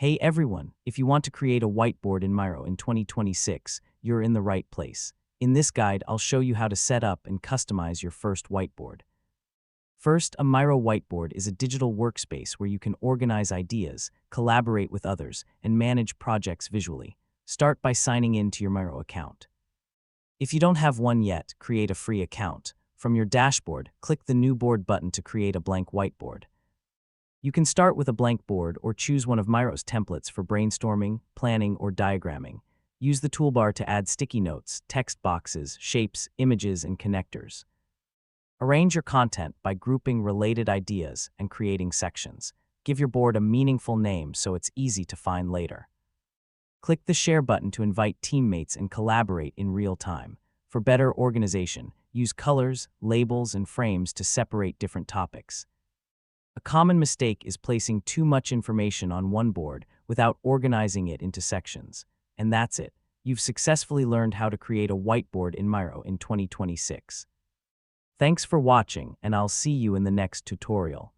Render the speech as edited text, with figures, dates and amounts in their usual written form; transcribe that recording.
Hey everyone, if you want to create a whiteboard in Miro in 2026, you're in the right place. In this guide, I'll show you how to set up and customize your first whiteboard. First, a Miro whiteboard is a digital workspace where you can organize ideas, collaborate with others, and manage projects visually. Start by signing in to your Miro account. If you don't have one yet, create a free account. From your dashboard, click the New Board button to create a blank whiteboard. You can start with a blank board or choose one of Miro's templates for brainstorming, planning, or diagramming. Use the toolbar to add sticky notes, text boxes, shapes, images, and connectors. Arrange your content by grouping related ideas and creating sections. Give your board a meaningful name so it's easy to find later. Click the Share button to invite teammates and collaborate in real time. For better organization, use colors, labels, and frames to separate different topics. A common mistake is placing too much information on one board without organizing it into sections. And that's it. You've successfully learned how to create a whiteboard in Miro in 2026. Thanks for watching, and I'll see you in the next tutorial.